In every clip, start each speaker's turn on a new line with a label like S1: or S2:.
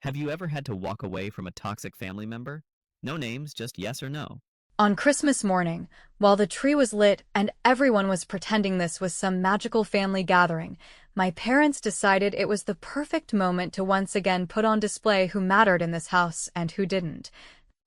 S1: Have you ever had to walk away from a toxic family member? No names, just yes or no.
S2: On Christmas morning, while the tree was lit and everyone was pretending this was some magical family gathering, my parents decided it was the perfect moment to once again put on display who mattered in this house and who didn't.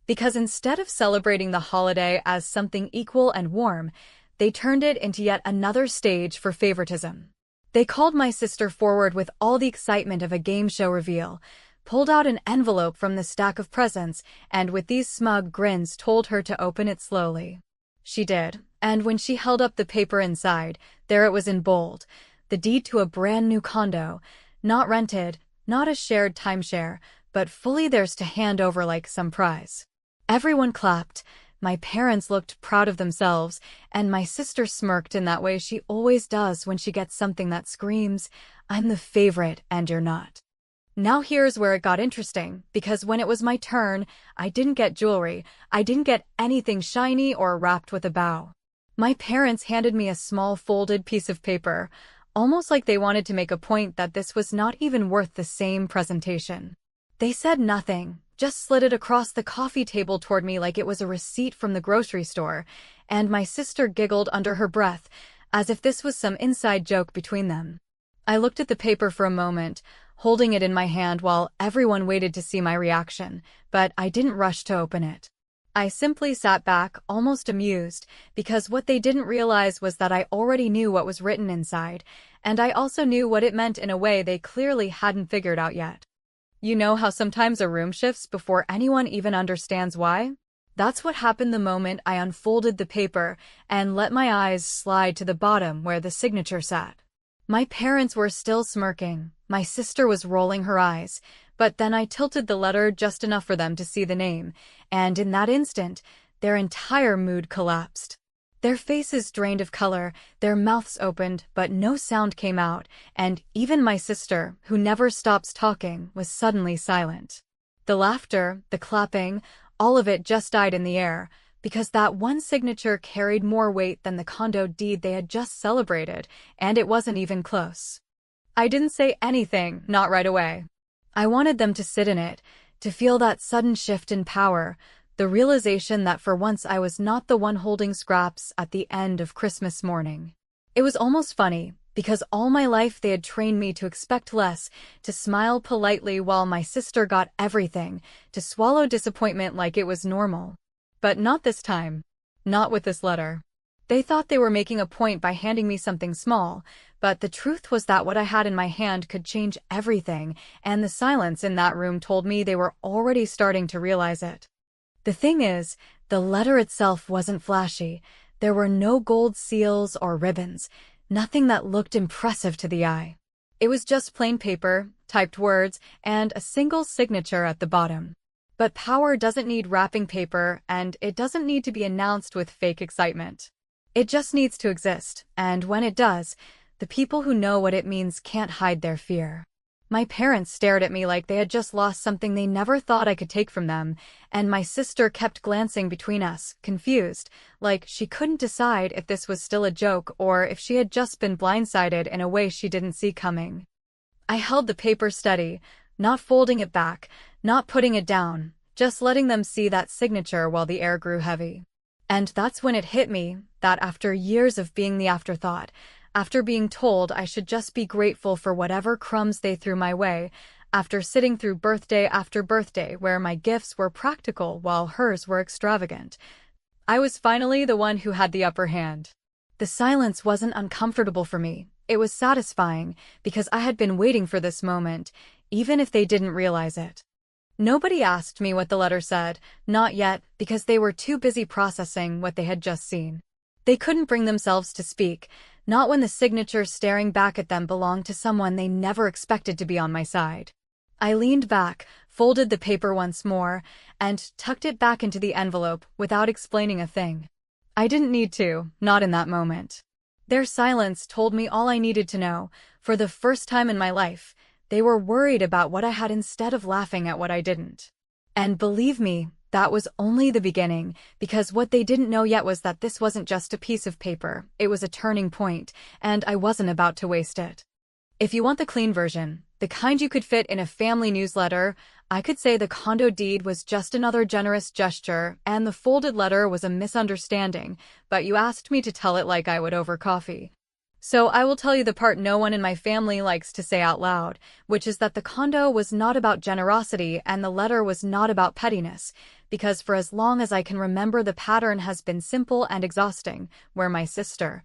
S2: Because instead of celebrating the holiday as something equal and warm, they turned it into yet another stage for favoritism. They called my sister forward with all the excitement of a game show reveal, pulled out an envelope from the stack of presents, and with these smug grins told her to open it slowly. She did, and when she held up the paper inside, there it was in bold, the deed to a brand new condo, not rented, not a shared timeshare, but fully theirs to hand over like some prize. Everyone clapped, my parents looked proud of themselves, and my sister smirked in that way she always does when she gets something that screams, "I'm the favorite and you're not." Now here's where it got interesting, because when it was my turn, I didn't get jewelry, I didn't get anything shiny or wrapped with a bow. My parents handed me a small folded piece of paper, almost like they wanted to make a point that this was not even worth the same presentation. They said nothing, just slid it across the coffee table toward me like it was a receipt from the grocery store, and my sister giggled under her breath, as if this was some inside joke between them. I looked at the paper for a moment, holding it in my hand while everyone waited to see my reaction, but I didn't rush to open it. I simply sat back, almost amused, because what they didn't realize was that I already knew what was written inside, and I also knew what it meant in a way they clearly hadn't figured out yet. You know how sometimes a room shifts before anyone even understands why? That's what happened the moment I unfolded the paper and let my eyes slide to the bottom where the signature sat. My parents were still smirking, my sister was rolling her eyes, but then I tilted the letter just enough for them to see the name, and in that instant, their entire mood collapsed. Their faces drained of color, their mouths opened, but no sound came out, and even my sister, who never stops talking, was suddenly silent. The laughter, the clapping, all of it just died in the air, because that one signature carried more weight than the condo deed they had just celebrated, and it wasn't even close. I didn't say anything, not right away. I wanted them to sit in it, to feel that sudden shift in power, the realization that for once I was not the one holding scraps at the end of Christmas morning. It was almost funny, because all my life they had trained me to expect less, to smile politely while my sister got everything, to swallow disappointment like it was normal. But not this time. Not with this letter. They thought they were making a point by handing me something small, but the truth was that what I had in my hand could change everything, and the silence in that room told me they were already starting to realize it. The thing is, the letter itself wasn't flashy. There were no gold seals or ribbons, nothing that looked impressive to the eye. It was just plain paper, typed words, and a single signature at the bottom. But power doesn't need wrapping paper, and it doesn't need to be announced with fake excitement. It just needs to exist, and when it does, the people who know what it means can't hide their fear. My parents stared at me like they had just lost something they never thought I could take from them, and my sister kept glancing between us, confused, like she couldn't decide if this was still a joke or if she had just been blindsided in a way she didn't see coming. I held the paper steady, not folding it back, not putting it down, just letting them see that signature while the air grew heavy. And that's when it hit me, that after years of being the afterthought, after being told I should just be grateful for whatever crumbs they threw my way, after sitting through birthday after birthday where my gifts were practical while hers were extravagant, I was finally the one who had the upper hand. The silence wasn't uncomfortable for me, it was satisfying, because I had been waiting for this moment, even if they didn't realize it. Nobody asked me what the letter said, not yet, because they were too busy processing what they had just seen. They couldn't bring themselves to speak, not when the signature staring back at them belonged to someone they never expected to be on my side. I leaned back, folded the paper once more, and tucked it back into the envelope without explaining a thing. I didn't need to, not in that moment. Their silence told me all I needed to know. For the first time in my life, they were worried about what I had instead of laughing at what I didn't. And believe me, that was only the beginning, because what they didn't know yet was that this wasn't just a piece of paper, it was a turning point, and I wasn't about to waste it. If you want the clean version, the kind you could fit in a family newsletter, I could say the condo deed was just another generous gesture, and the folded letter was a misunderstanding, but you asked me to tell it like I would over coffee. So I will tell you the part no one in my family likes to say out loud, which is that the condo was not about generosity and the letter was not about pettiness, because for as long as I can remember the pattern has been simple and exhausting, where my sister,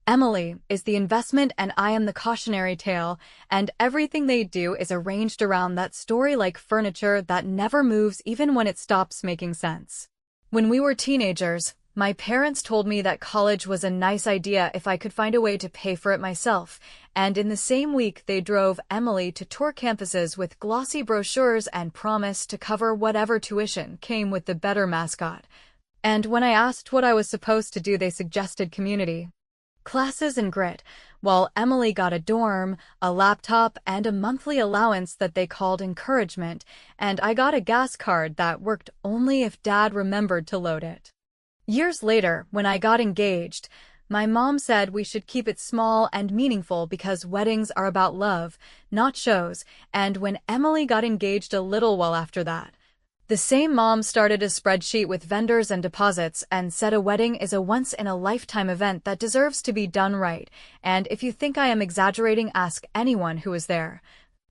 S2: Emily, is the investment and I am the cautionary tale, and everything they do is arranged around that story like furniture that never moves even when it stops making sense. When we were teenagers, my parents told me that college was a nice idea if I could find a way to pay for it myself, and in the same week they drove Emily to tour campuses with glossy brochures and promised to cover whatever tuition came with the better mascot. And when I asked what I was supposed to do, they suggested community classes and grit, while Emily got a dorm, a laptop, and a monthly allowance that they called encouragement, and I got a gas card that worked only if Dad remembered to load it. Years later, when I got engaged, my mom said we should keep it small and meaningful because weddings are about love, not shows, and when Emily got engaged a little while after that, the same mom started a spreadsheet with vendors and deposits and said a wedding is a once-in-a-lifetime event that deserves to be done right, and if you think I am exaggerating, ask anyone who was there.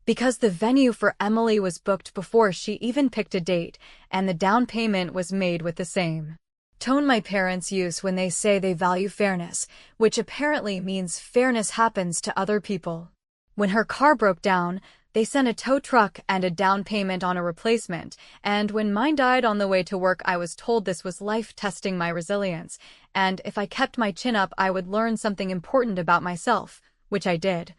S2: Because the venue for Emily was booked before she even picked a date, and the down payment was made with the same tone my parents use when they say they value fairness, which apparently means fairness happens to other people. When her car broke down, they sent a tow truck and a down payment on a replacement, and when mine died on the way to work, I was told this was life testing my resilience, and if I kept my chin up, I would learn something important about myself, which I did.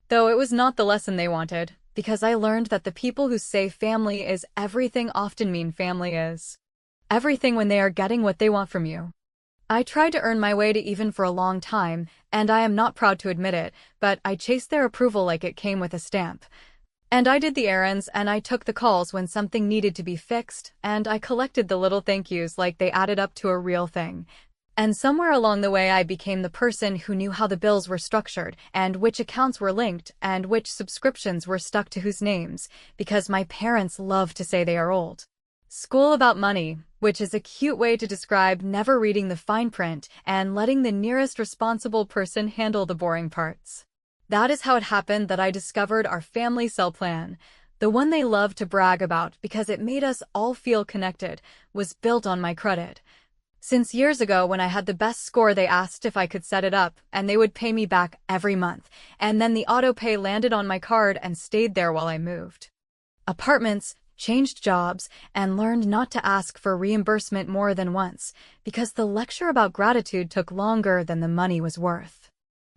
S2: Though it was not the lesson they wanted, because I learned that the people who say family is everything often mean family is everything when they are getting what they want from you. I tried to earn my way to even for a long time, and I am not proud to admit it, but I chased their approval like it came with a stamp. And I did the errands, and I took the calls when something needed to be fixed, and I collected the little thank yous like they added up to a real thing. And somewhere along the way I became the person who knew how the bills were structured, and which accounts were linked, and which subscriptions were stuck to whose names, because my parents love to say they are old school about money, which is a cute way to describe never reading the fine print and letting the nearest responsible person handle the boring parts. That is how it happened that I discovered our family cell plan. The one they love to brag about because it made us all feel connected, was built on my credit. Since years ago when I had the best score, they asked if I could set it up, and they would pay me back every month, and then the auto pay landed on my card and stayed there while I moved apartments, changed jobs, and learned not to ask for reimbursement more than once, because the lecture about gratitude took longer than the money was worth.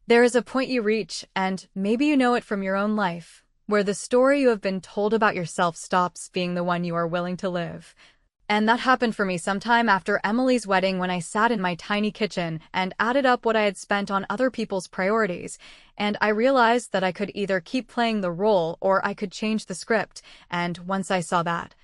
S2: There is a point you reach, and maybe you know it from your own life, where the story you have been told about yourself stops being the one you are willing to live. And that happened for me sometime after Emily's wedding, when I sat in my tiny kitchen and added up what I had spent on other people's priorities, and I realized that I could either keep playing the role or I could change the script, and once I saw that,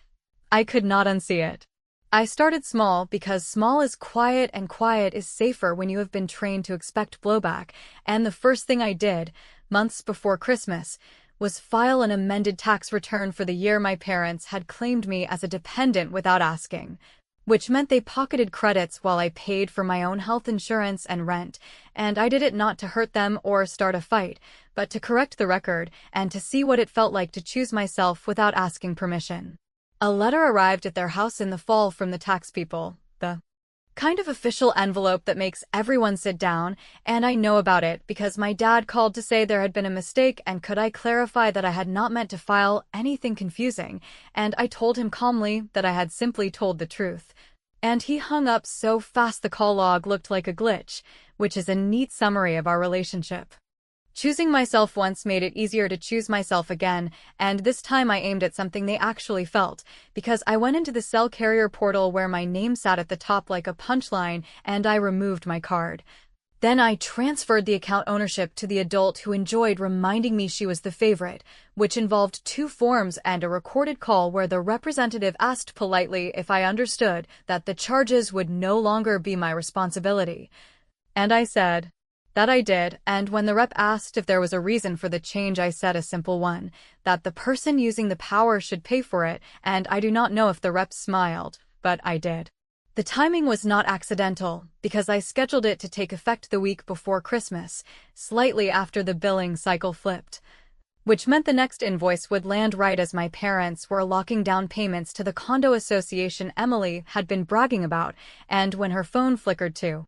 S2: I could not unsee it. I started small because small is quiet and quiet is safer when you have been trained to expect blowback, and the first thing I did, months before Christmas, was file an amended tax return for the year my parents had claimed me as a dependent without asking, which meant they pocketed credits while I paid for my own health insurance and rent, and I did it not to hurt them or start a fight, but to correct the record and to see what it felt like to choose myself without asking permission. A letter arrived at their house in the fall from the tax people, the kind of official envelope that makes everyone sit down, and I know about it because my dad called to say there had been a mistake and could I clarify that I had not meant to file anything confusing, and I told him calmly that I had simply told the truth. And he hung up so fast the call log looked like a glitch, which is a neat summary of our relationship. Choosing myself once made it easier to choose myself again, and this time I aimed at something they actually felt, because I went into the cell carrier portal where my name sat at the top like a punchline, and I removed my card. Then I transferred the account ownership to the adult who enjoyed reminding me she was the favorite, which involved 2 forms and a recorded call where the representative asked politely if I understood that the charges would no longer be my responsibility. And I said, That I did, and when the rep asked if there was a reason for the change, I said a simple one, that the person using the power should pay for it, and I do not know if the rep smiled, but I did. The timing was not accidental, because I scheduled it to take effect the week before Christmas, slightly after the billing cycle flipped, which meant the next invoice would land right as my parents were locking down payments to the condo association Emily had been bragging about, and when her phone flickered too.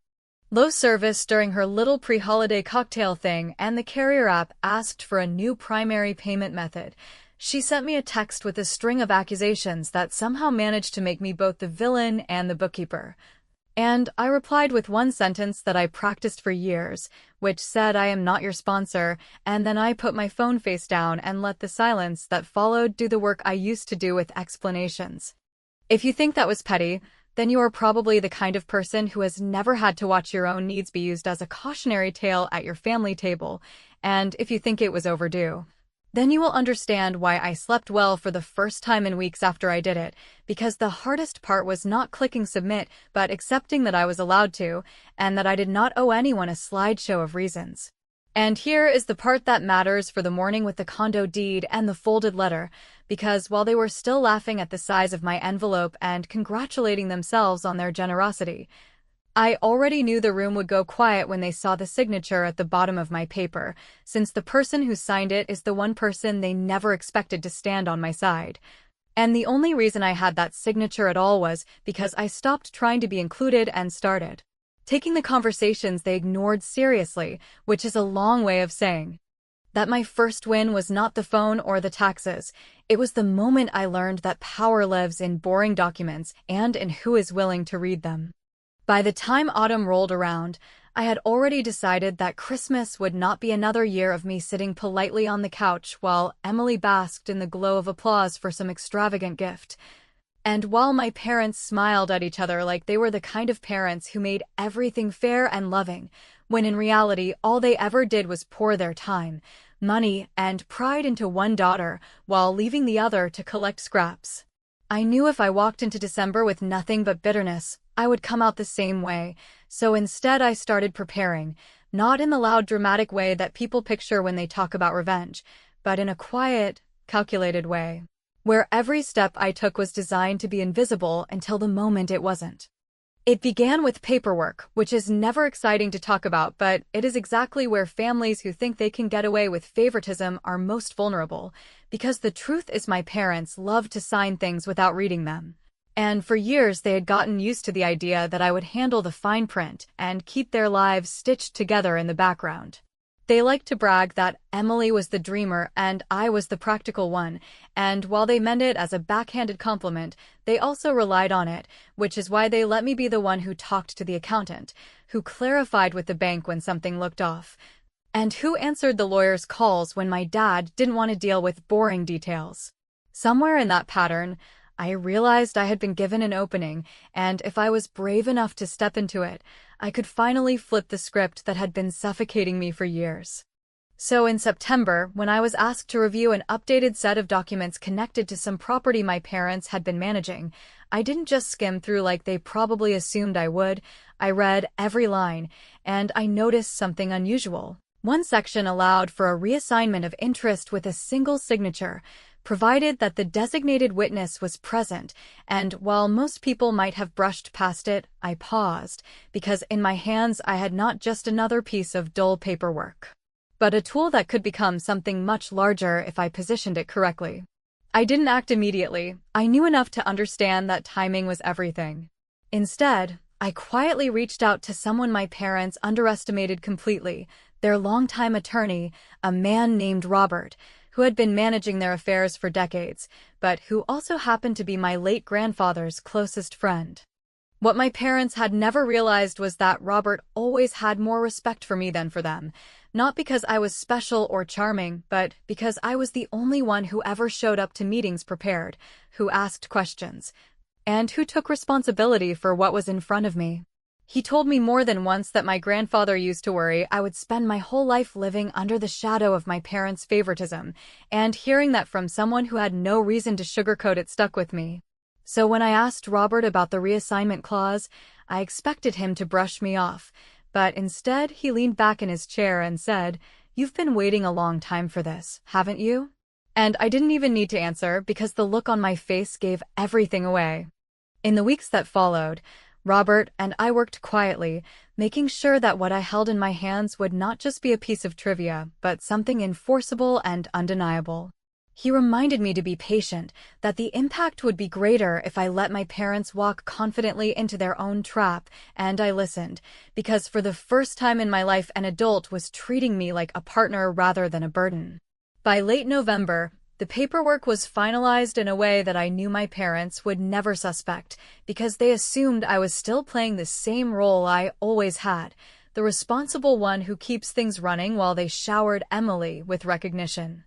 S2: Low service during her little pre-holiday cocktail thing, and the carrier app asked for a new primary payment method. She sent me a text with a string of accusations that somehow managed to make me both the villain and the bookkeeper. And I replied with one sentence that I practiced for years, which said, "I am not your sponsor," and then I put my phone face down and let the silence that followed do the work I used to do with explanations. If you think that was petty, then you are probably the kind of person who has never had to watch your own needs be used as a cautionary tale at your family table, and if you think it was overdue, then you will understand why I slept well for the first time in weeks after I did it, because the hardest part was not clicking submit, but accepting that I was allowed to, and that I did not owe anyone a slideshow of reasons. And here is the part that matters for the morning with the condo deed and the folded letter, because while they were still laughing at the size of my envelope and congratulating themselves on their generosity, I already knew the room would go quiet when they saw the signature at the bottom of my paper, since the person who signed it is the one person they never expected to stand on my side. And the only reason I had that signature at all was because I stopped trying to be included and started taking the conversations they ignored seriously, which is a long way of saying that my first win was not the phone or the taxes. It was the moment I learned that power lives in boring documents and in who is willing to read them. By the time autumn rolled around, I had already decided that Christmas would not be another year of me sitting politely on the couch while Emily basked in the glow of applause for some extravagant gift. And while my parents smiled at each other like they were the kind of parents who made everything fair and loving, when in reality all they ever did was pour their time, money, and pride into one daughter while leaving the other to collect scraps. I knew if I walked into December with nothing but bitterness, I would come out the same way, so instead I started preparing, not in the loud dramatic way that people picture when they talk about revenge, but in a quiet, calculated way, where every step I took was designed to be invisible until the moment it wasn't. It began with paperwork, which is never exciting to talk about, but it is exactly where families who think they can get away with favoritism are most vulnerable, because the truth is my parents loved to sign things without reading them. And for years they had gotten used to the idea that I would handle the fine print and keep their lives stitched together in the background. They liked to brag that Emily was the dreamer and I was the practical one, and while they meant it as a backhanded compliment, they also relied on it, which is why they let me be the one who talked to the accountant, who clarified with the bank when something looked off, and who answered the lawyer's calls when my dad didn't want to deal with boring details. Somewhere in that pattern, I realized I had been given an opening, and if I was brave enough to step into it, I could finally flip the script that had been suffocating me for years. So in September, when I was asked to review an updated set of documents connected to some property my parents had been managing, I didn't just skim through like they probably assumed I would. I read every line, and I noticed something unusual. One section allowed for a reassignment of interest with a single signature, provided that the designated witness was present, and while most people might have brushed past it, I paused, because in my hands I had not just another piece of dull paperwork, but a tool that could become something much larger if I positioned it correctly. I didn't act immediately. I knew enough to understand that timing was everything. Instead, I quietly reached out to someone my parents underestimated completely, their longtime attorney, a man named Robert, who had been managing their affairs for decades, but who also happened to be my late grandfather's closest friend. What my parents had never realized was that Robert always had more respect for me than for them, not because I was special or charming, but because I was the only one who ever showed up to meetings prepared, who asked questions, and who took responsibility for what was in front of me. He told me more than once that my grandfather used to worry I would spend my whole life living under the shadow of my parents' favoritism, and hearing that from someone who had no reason to sugarcoat it stuck with me. So when I asked Robert about the reassignment clause, I expected him to brush me off, But instead, he leaned back in his chair and said, "You've been waiting a long time for this, haven't you?" And I didn't even need to answer because the look on my face gave everything away. In the weeks that followed, Robert and I worked quietly, making sure that what I held in my hands would not just be a piece of trivia, but something enforceable and undeniable. He reminded me to be patient, that the impact would be greater if I let my parents walk confidently into their own trap, and I listened, because for the first time in my life an adult was treating me like a partner rather than a burden. By late November, the paperwork was finalized in a way that I knew my parents would never suspect, because they assumed I was still playing the same role I always had, the responsible one who keeps things running, while they showered Emily with recognition.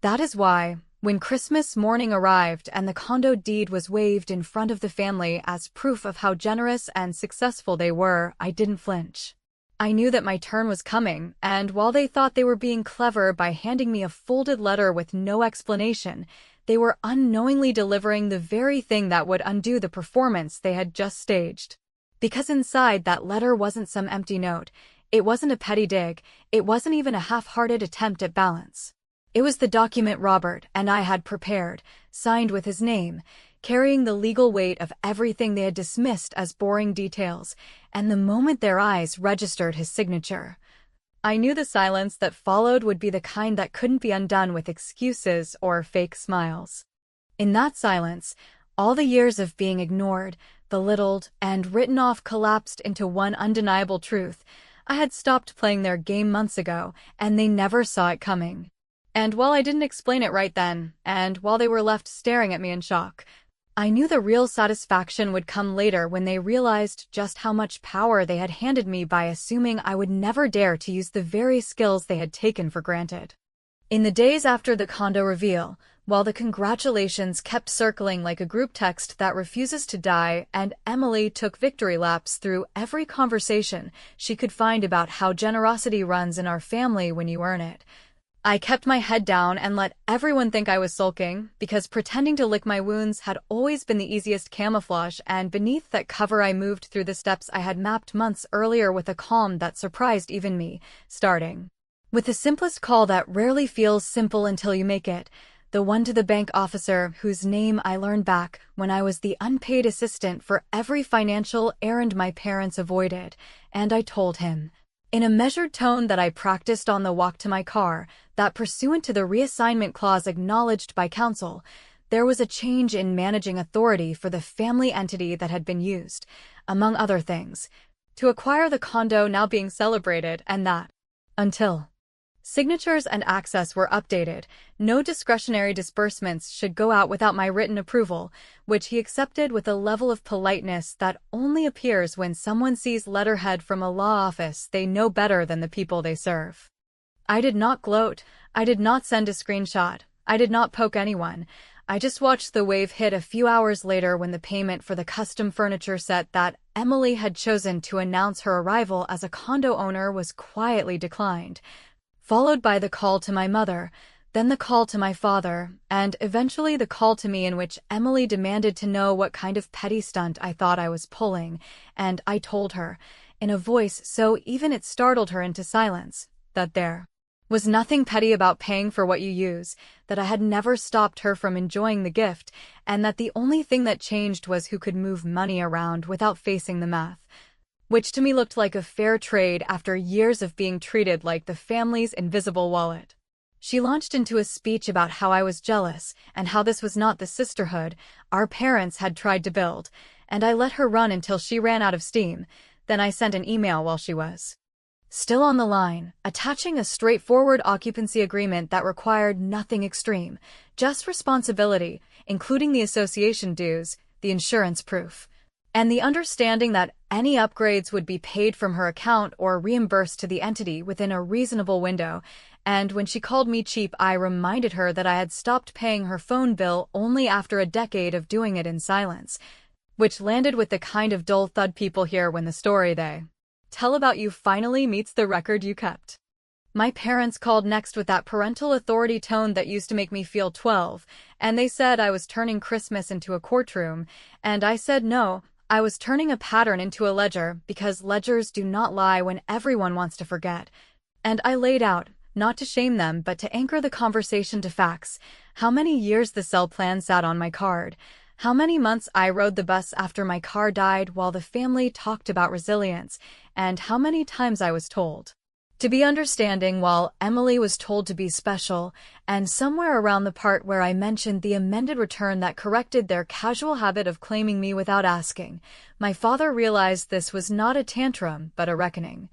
S2: That is why, when Christmas morning arrived and the condo deed was waved in front of the family as proof of how generous and successful they were, I didn't flinch. I knew that my turn was coming, and while they thought they were being clever by handing me a folded letter with no explanation, they were unknowingly delivering the very thing that would undo the performance they had just staged. Because inside that letter wasn't some empty note, it wasn't a petty dig, it wasn't even a half-hearted attempt at balance. It was the document Robert and I had prepared, signed with his name, carrying the legal weight of everything they had dismissed as boring details, and the moment their eyes registered his signature, I knew the silence that followed would be the kind that couldn't be undone with excuses or fake smiles. In that silence, all the years of being ignored, belittled, and written off collapsed into one undeniable truth. I had stopped playing their game months ago, and they never saw it coming. And while I didn't explain it right then, and while they were left staring at me in shock, I knew the real satisfaction would come later when they realized just how much power they had handed me by assuming I would never dare to use the very skills they had taken for granted. In the days after the condo reveal, while the congratulations kept circling like a group text that refuses to die, and Emily took victory laps through every conversation she could find about how generosity runs in our family when you earn it, I kept my head down and let everyone think I was sulking, because pretending to lick my wounds had always been the easiest camouflage, and beneath that cover I moved through the steps I had mapped months earlier with a calm that surprised even me, starting with the simplest call that rarely feels simple until you make it, the one to the bank officer whose name I learned back when I was the unpaid assistant for every financial errand my parents avoided, and I told him, in a measured tone that I practiced on the walk to my car, that pursuant to the reassignment clause acknowledged by counsel, there was a change in managing authority for the family entity that had been used, among other things, to acquire the condo now being celebrated, and that, until signatures and access were updated, no discretionary disbursements should go out without my written approval, which he accepted with a level of politeness that only appears when someone sees letterhead from a law office they know better than the people they serve. I did not gloat, I did not send a screenshot, I did not poke anyone. I just watched the wave hit a few hours later when the payment for the custom furniture set that Emily had chosen to announce her arrival as a condo owner was quietly declined, followed by the call to my mother, then the call to my father, and eventually the call to me in which Emily demanded to know what kind of petty stunt I thought I was pulling, and I told her, in a voice so even it startled her into silence, that there was nothing petty about paying for what you use, that I had never stopped her from enjoying the gift, and that the only thing that changed was who could move money around without facing the math, which to me looked like a fair trade after years of being treated like the family's invisible wallet. She launched into a speech about how I was jealous, and how this was not the sisterhood our parents had tried to build, and I let her run until she ran out of steam. Then I sent an email while she was still on the line, attaching a straightforward occupancy agreement that required nothing extreme, just responsibility, including the association dues, the insurance proof, and the understanding that any upgrades would be paid from her account or reimbursed to the entity within a reasonable window. And when she called me cheap, I reminded her that I had stopped paying her phone bill only after a decade of doing it in silence, which landed with the kind of dull thud people hear when the story they tell about you finally meets the record you kept. My parents called next with that parental authority tone that used to make me feel 12, and they said I was turning Christmas into a courtroom, and I said no, I was turning a pattern into a ledger because ledgers do not lie when everyone wants to forget. And I laid out, not to shame them but to anchor the conversation to facts, how many years the cell plan sat on my card, how many months I rode the bus after my car died while the family talked about resilience, and how many times I was told to be understanding while Emily was told to be special, and somewhere around the part where I mentioned the amended return that corrected their casual habit of claiming me without asking, my father realized this was not a tantrum but a reckoning.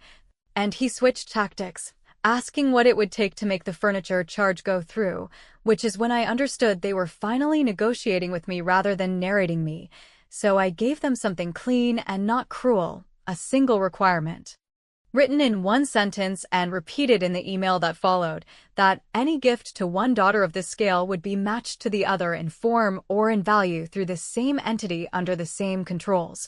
S2: And he switched tactics, asking what it would take to make the furniture charge go through, which is when I understood they were finally negotiating with me rather than narrating me. So I gave them something clean and not cruel, a single requirement, written in one sentence and repeated in the email that followed, that any gift to one daughter of this scale would be matched to the other in form or in value through the same entity under the same controls,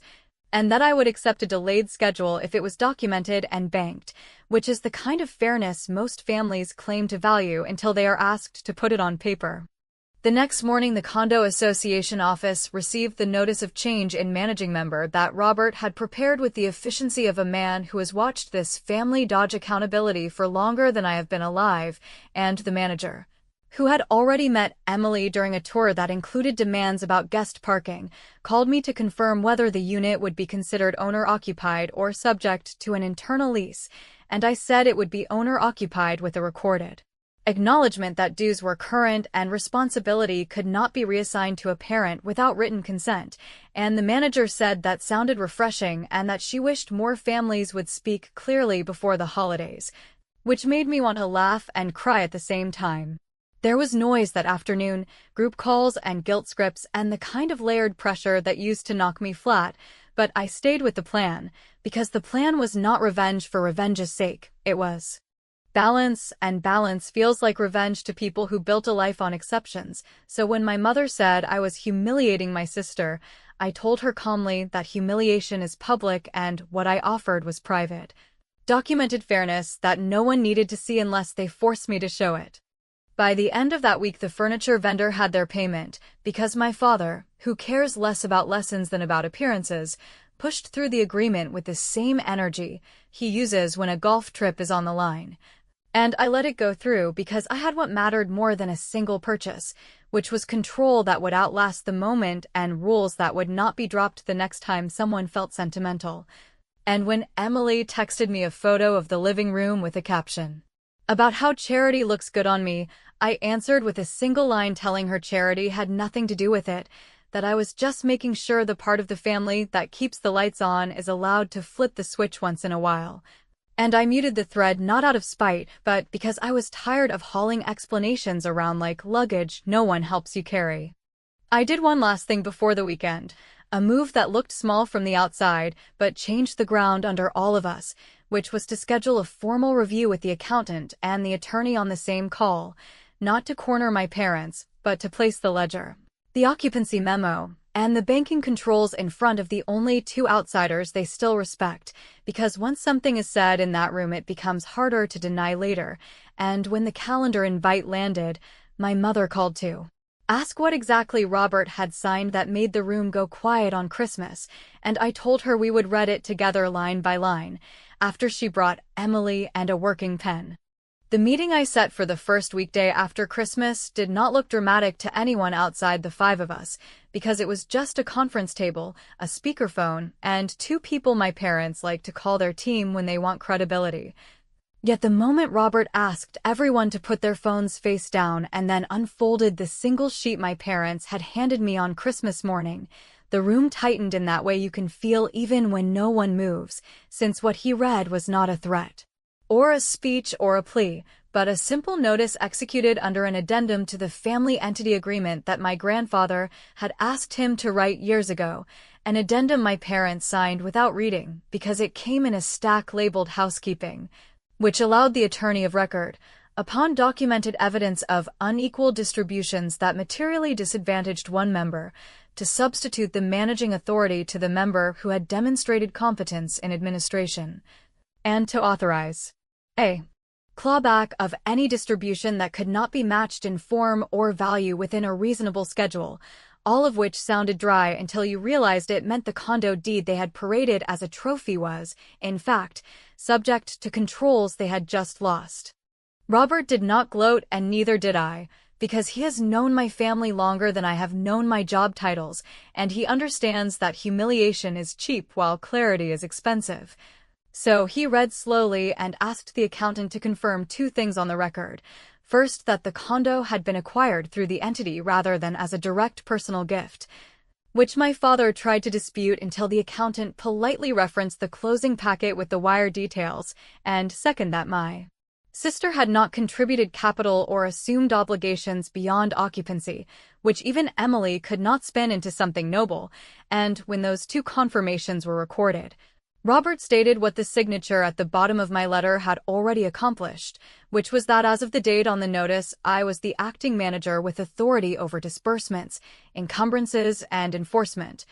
S2: and that I would accept a delayed schedule if it was documented and banked, which is the kind of fairness most families claim to value until they are asked to put it on paper. The next morning, the Condo Association office received the notice of change in managing member that Robert had prepared with the efficiency of a man who has watched this family dodge accountability for longer than I have been alive, and the manager, who had already met Emily during a tour that included demands about guest parking, called me to confirm whether the unit would be considered owner-occupied or subject to an internal lease, and I said it would be owner-occupied with a recorded acknowledgement that dues were current and responsibility could not be reassigned to a parent without written consent, and the manager said that sounded refreshing and that she wished more families would speak clearly before the holidays, which made me want to laugh and cry at the same time. There was noise that afternoon, group calls and guilt scripts and the kind of layered pressure that used to knock me flat, but I stayed with the plan, because the plan was not revenge for revenge's sake, it was balance, and balance feels like revenge to people who built a life on exceptions. So when my mother said I was humiliating my sister, I told her calmly that humiliation is public and what I offered was private. Documented fairness that no one needed to see unless they forced me to show it. By the end of that week, the furniture vendor had their payment, because my father, who cares less about lessons than about appearances, pushed through the agreement with the same energy he uses when a golf trip is on the line. And I let it go through because I had what mattered more than a single purchase, which was control that would outlast the moment and rules that would not be dropped the next time someone felt sentimental. And when Emily texted me a photo of the living room with a caption about how charity looks good on me, I answered with a single line telling her charity had nothing to do with it, that I was just making sure the part of the family that keeps the lights on is allowed to flip the switch once in a while. And I muted the thread not out of spite, but because I was tired of hauling explanations around like luggage no one helps you carry. I did one last thing before the weekend, a move that looked small from the outside, but changed the ground under all of us, which was to schedule a formal review with the accountant and the attorney on the same call, not to corner my parents, but to place the ledger, the occupancy memo, and the banking controls in front of the only two outsiders they still respect, because once something is said in that room it becomes harder to deny later. And when the calendar invite landed, my mother called to ask what exactly Robert had signed that made the room go quiet on Christmas, and I told her we would read it together line by line, after she brought Emily and a working pen. The meeting I set for the first weekday after Christmas did not look dramatic to anyone outside the five of us, because it was just a conference table, a speakerphone, and two people my parents like to call their team when they want credibility. Yet the moment Robert asked everyone to put their phones face down and then unfolded the single sheet my parents had handed me on Christmas morning, the room tightened in that way you can feel even when no one moves, since what he read was not a threat, or a speech or a plea, but a simple notice executed under an addendum to the family entity agreement that my grandfather had asked him to write years ago, an addendum my parents signed without reading because it came in a stack labeled housekeeping, which allowed the attorney of record, upon documented evidence of unequal distributions that materially disadvantaged one member, to substitute the managing authority to the member who had demonstrated competence in administration, and to authorize a clawback of any distribution that could not be matched in form or value within a reasonable schedule, all of which sounded dry until you realized it meant the condo deed they had paraded as a trophy was, in fact, subject to controls they had just lost. Robert did not gloat, and neither did I, because he has known my family longer than I have known my job titles, and he understands that humiliation is cheap while clarity is expensive. So he read slowly and asked the accountant to confirm two things on the record. First, that the condo had been acquired through the entity rather than as a direct personal gift, which my father tried to dispute until the accountant politely referenced the closing packet with the wire details, and second, that my sister had not contributed capital or assumed obligations beyond occupancy, which even Emily could not spin into something noble, and when those two confirmations were recorded, Robert stated what the signature at the bottom of my letter had already accomplished, which was that as of the date on the notice, I was the acting manager with authority over disbursements, encumbrances, and enforcement,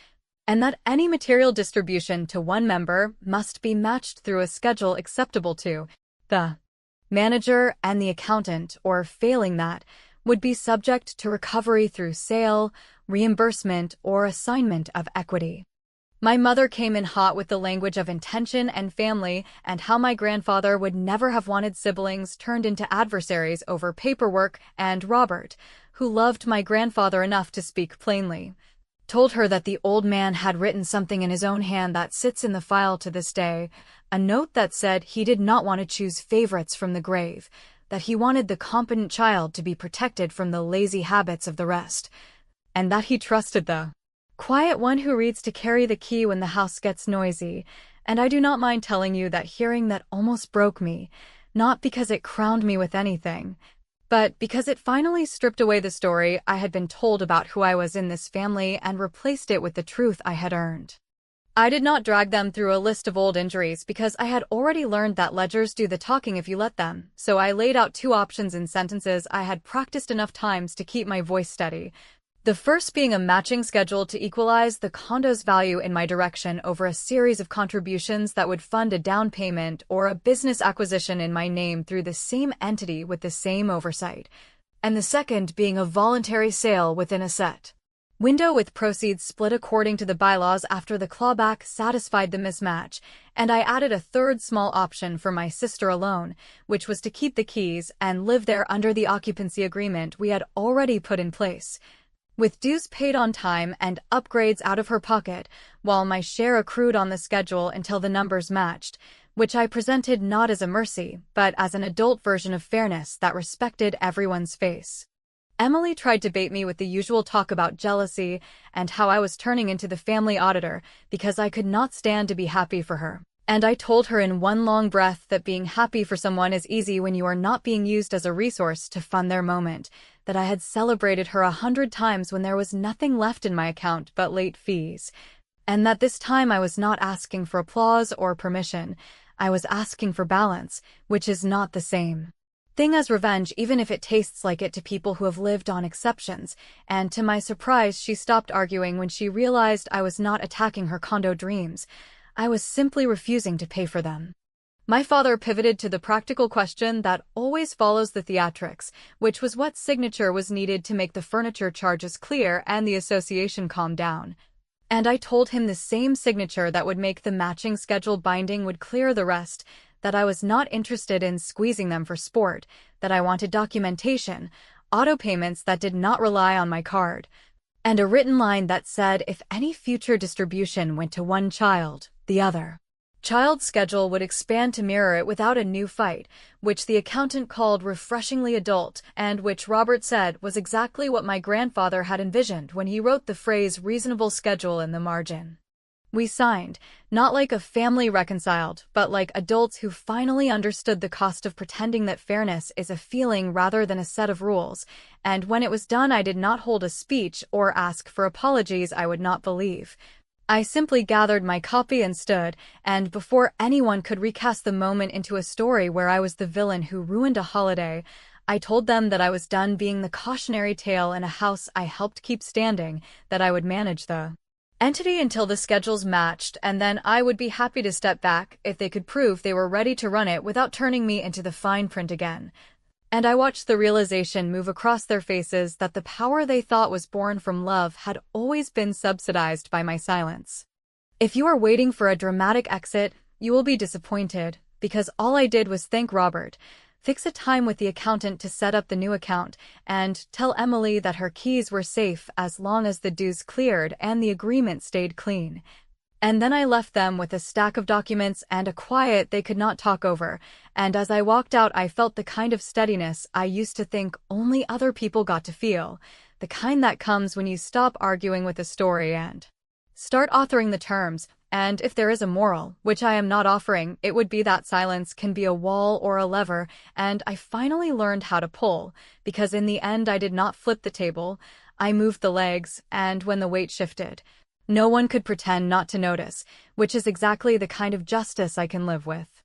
S2: and that any material distribution to one member must be matched through a schedule acceptable to the manager and the accountant, or failing that, would be subject to recovery through sale, reimbursement, or assignment of equity. My mother came in hot with the language of intention and family and how my grandfather would never have wanted siblings turned into adversaries over paperwork, and Robert, who loved my grandfather enough to speak plainly, told her that the old man had written something in his own hand that sits in the file to this day, a note that said he did not want to choose favorites from the grave, that he wanted the competent child to be protected from the lazy habits of the rest, and that he trusted the quiet one who reads to carry the key when the house gets noisy. And I do not mind telling you that hearing that almost broke me, not because it crowned me with anything, but because it finally stripped away the story I had been told about who I was in this family and replaced it with the truth I had earned. I did not drag them through a list of old injuries because I had already learned that ledgers do the talking if you let them, so I laid out two options in sentences I had practiced enough times to keep my voice steady. The first being a matching schedule to equalize the condo's value in my direction over a series of contributions that would fund a down payment or a business acquisition in my name through the same entity with the same oversight, and the second being a voluntary sale within a set window with proceeds split according to the bylaws after the clawback satisfied the mismatch, and I added a third small option for my sister alone, which was to keep the keys and live there under the occupancy agreement we had already put in place, with dues paid on time and upgrades out of her pocket, while my share accrued on the schedule until the numbers matched, which I presented not as a mercy, but as an adult version of fairness that respected everyone's face. Emily tried to bait me with the usual talk about jealousy and how I was turning into the family auditor because I could not stand to be happy for her. And I told her in one long breath that being happy for someone is easy when you are not being used as a resource to fund their moment, that I had celebrated her 100 times when there was nothing left in my account but late fees, and that this time I was not asking for applause or permission, I was asking for balance, which is not the same thing as revenge, even if it tastes like it to people who have lived on exceptions, and to my surprise she stopped arguing when she realized I was not attacking her condo dreams. I was simply refusing to pay for them. My father pivoted to the practical question that always follows the theatrics, which was what signature was needed to make the furniture charges clear and the association calm down. And I told him the same signature that would make the matching schedule binding would clear the rest, that I was not interested in squeezing them for sport, that I wanted documentation, auto payments that did not rely on my card, and a written line that said if any future distribution went to one child, the other child's schedule would expand to mirror it without a new fight, which the accountant called refreshingly adult, and which Robert said was exactly what my grandfather had envisioned when he wrote the phrase reasonable schedule in the margin. We signed, not like a family reconciled, but like adults who finally understood the cost of pretending that fairness is a feeling rather than a set of rules, and when it was done I did not hold a speech or ask for apologies I would not believe. I simply gathered my copy and stood, and before anyone could recast the moment into a story where I was the villain who ruined a holiday, I told them that I was done being the cautionary tale in a house I helped keep standing, that I would manage the entity until the schedules matched, and then I would be happy to step back if they could prove they were ready to run it without turning me into the fine print again. And I watched the realization move across their faces that the power they thought was born from love had always been subsidized by my silence. If you are waiting for a dramatic exit, you will be disappointed, because all I did was thank Robert, fix a time with the accountant to set up the new account, and tell Emily that her keys were safe as long as the dues cleared and the agreement stayed clean. And then I left them with a stack of documents and a quiet they could not talk over, and as I walked out I felt the kind of steadiness I used to think only other people got to feel, the kind that comes when you stop arguing with a story and start authoring the terms. And if there is a moral, which I am not offering, it would be that silence can be a wall or a lever, and I finally learned how to pull, because in the end I did not flip the table, I moved the legs, and when the weight shifted, no one could pretend not to notice, which is exactly the kind of justice I can live with.